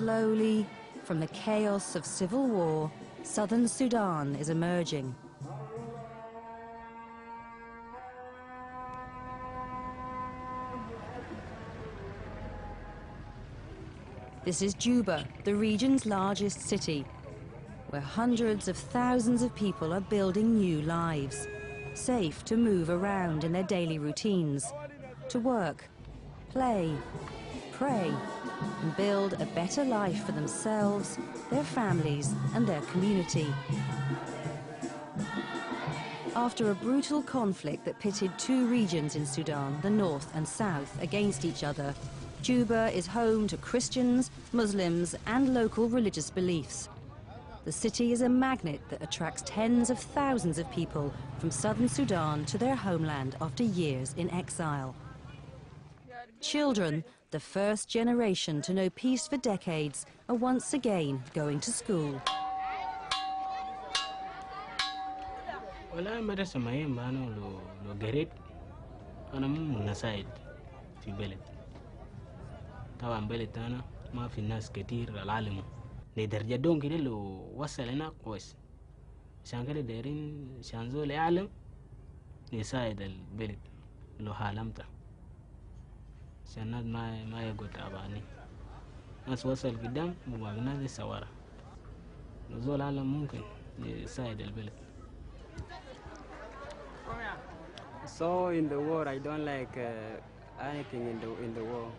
Slowly, from the chaos of civil war, southern Sudan is emerging. This is Juba, the region's largest city, where hundreds of thousands of people are building new lives, safe to move around in their daily routines, to work, play, pray, and build a better life for themselves, their families, and their community. After a brutal conflict that pitted two regions in Sudan, the north and south, against each other, Juba is home to Christians, Muslims, and local religious beliefs. The city is a magnet that attracts tens of thousands of people from southern Sudan to their homeland after years in exile. Children, the first generation to know peace for decades, are once again going to school. طبعا بلد أنا ما في الناس كتير العالم لدرجة دون كده لو وصل هنا كويس عشان كده دايرين عشان زول يعلم يساعد البلد لو حالمته عشان الناس ما يقول تعبانين ناس وصل قدام وباقي ناس لسه ورا لو زول عالم ممكن يساعد البلد. So in the war I don't like anything in the war.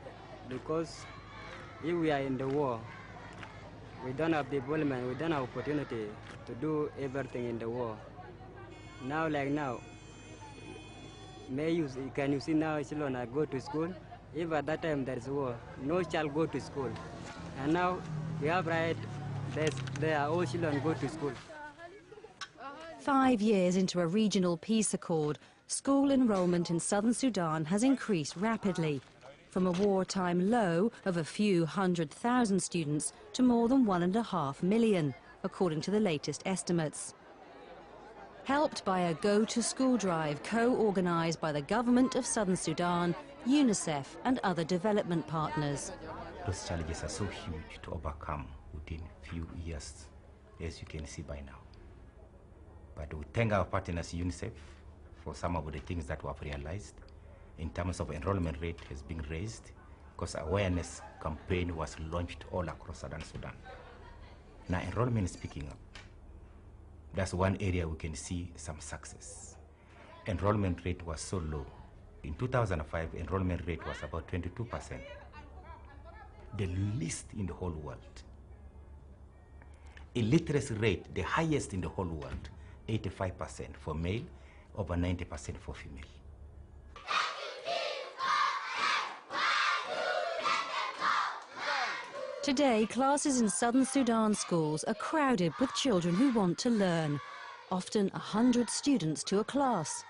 Because if we are in the war, we don't have development, we don't have opportunity to do everything in the war. Now, like now, can you see now children go to school? If at that time there is war, no child go to school. And now we have right, there are all children go to school. 5 years into a regional peace accord, school enrollment in southern Sudan has increased rapidly, from a wartime low of a few 100,000 students to more than 1.5 million, according to the latest estimates. Helped by a go-to-school drive co-organised by the government of southern Sudan, UNICEF and other development partners. Those challenges are so huge to overcome within few years, as you can see by now. But we thank our partners UNICEF for some of the things that we have realized. In terms of enrollment rate has been raised because awareness campaign was launched all across southern Sudan. Now enrollment is picking up. That's one area we can see some success. Enrollment rate was so low. In 2005, enrollment rate was about 22%. The least in the whole world. Illiteracy rate, the highest in the whole world, 85% for male, over 90% for female. Today, classes in southern Sudan schools are crowded with children who want to learn, often 100 students to a class.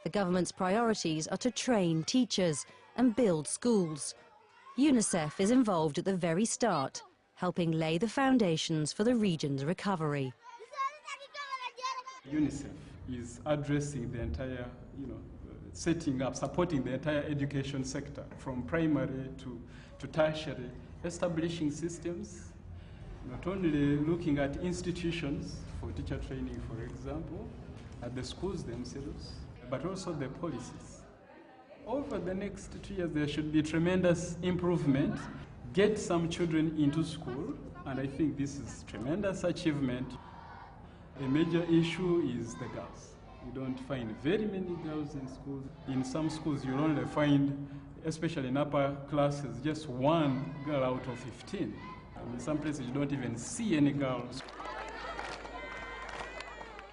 The government's priorities are to train teachers and build schools. UNICEF is involved at the very start, helping lay the foundations for the region's recovery. UNICEF is addressing the entire, setting up, supporting the entire education sector, from primary to tertiary, establishing systems, not only looking at institutions for teacher training, for example, at the schools themselves, but also the policies. Over the next 2 years, there should be tremendous improvement, get some children into school, and I think this is tremendous achievement. A major issue is the girls. You don't find very many girls in schools. In some schools, you only find, especially in upper classes, just one girl out of 15. And in some places, you don't even see any girls.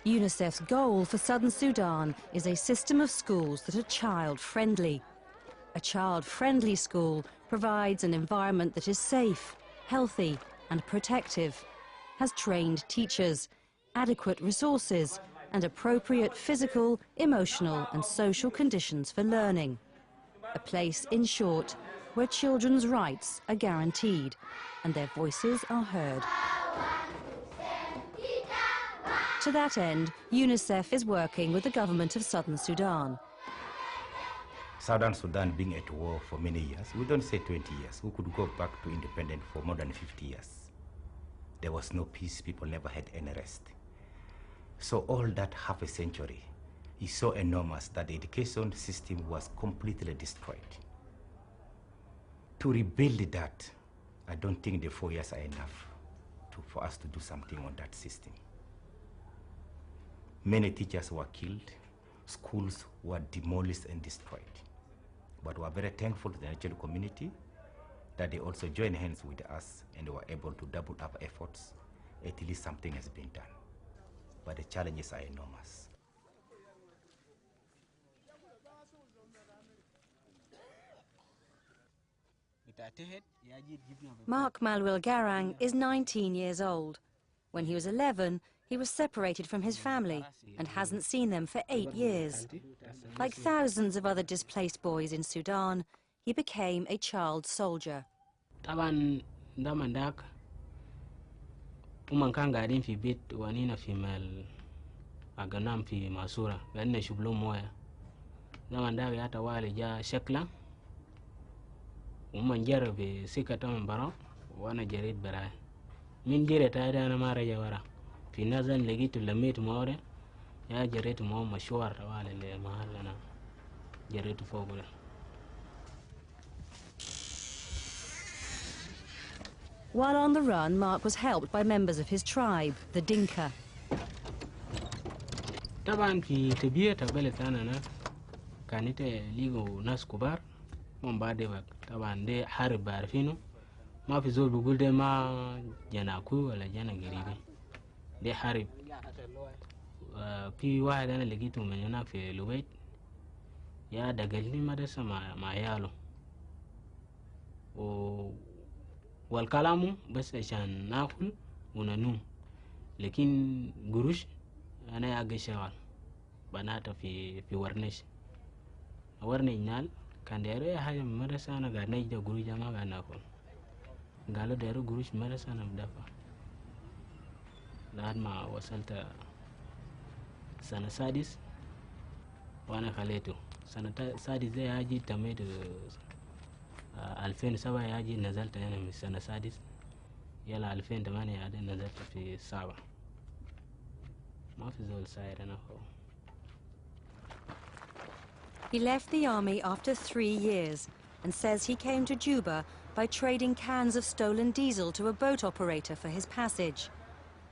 UNICEF's goal for southern Sudan is a system of schools that are child-friendly. A child-friendly school provides an environment that is safe, healthy and protective, has trained teachers, adequate resources and appropriate physical, emotional and social conditions for learning. A place, in short, where children's rights are guaranteed and their voices are heard. To that end, UNICEF is working with the government of southern Sudan. Southern Sudan being at war for many years, we don't say 20 years, we could go back to independence for more than 50 years. There was no peace, people never had any rest. So all that half a century is so enormous that the education system was completely destroyed. To rebuild that, I don't think the 4 years are enough for us to do something on that system. Many teachers were killed, schools were demolished and destroyed. But we are very thankful to the national community that they also joined hands with us and were able to double up efforts. At least something has been done. But the challenges are enormous. Mark Manuel Garang is 19 years old. When he was 11, he was separated from his family and hasn't seen them for 8 years. Like thousands of other displaced boys in Sudan, he became a child soldier. طبعا ده من داك ومن كان قاعدين في بيت وانينا في مال أغنام في ماسورة قاعدين نشوف لهم موية ده من داك ياتا والي جا شكلا ومن جرى في سكة من برا وانا جريت براي من جريت هذا انا ما رجع ورا في نزل لقيت لميت موري يا جريت مو مشوار والي اللي محل انا جريت فوق ده. While on the run, Mark was helped by members of his tribe, the Dinka. طبعا في تبية بلد أنا كانت ليجو ناس كبار من بعد وقت طبعا ده حرب بعرفينه ما في زول بيقول ده ما جناكو ولا جنا قريبي ده حرب. في واحد أنا لقيته من هناك في لوبيت يا دقلني مدرسة مع عياله والكلام بس عشان ناكل وننوم لكن قروش أنا يا شغال بناته في ورنيش نال كان دايرو حاجة من مدرسة أنا قاعد نجد قروش ما قاعد ناكل قالوا دايرو قروش مدرسة أنا بدفع لحد ما وصلت سنة سادس وأنا خليته سنة سادس ده يجي تميت 2007 يجي نزلت أنا من سنة سادس يلا 2008 يجي نزلت في 7 ما في زول ساير أنا هو. He left the army after 3 years and says he came to Juba by trading cans of stolen diesel to a boat operator for his passage.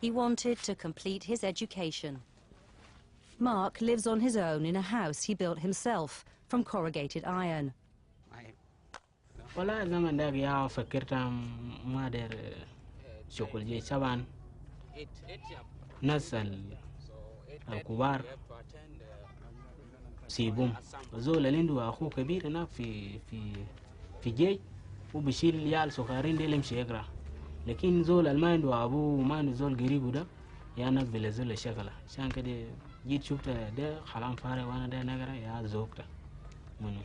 He wanted to complete his education. Mark lives on his own in a house he built himself from corrugated iron. والله زمان داك يا فكرت ما دير شغل جي طبعا ناس الكبار سيبهم زول اللي عنده اخوه كبير هناك في جيش وبشيل العيال صغارين دي يمشي يقرا لكن زول اللي ما عنده ابوه وما عنده زول قريبه ده يا نقبل زول الشغله عشان كده جيت شفت ده خلام فارغ وانا ده نقرا يا زوجته منه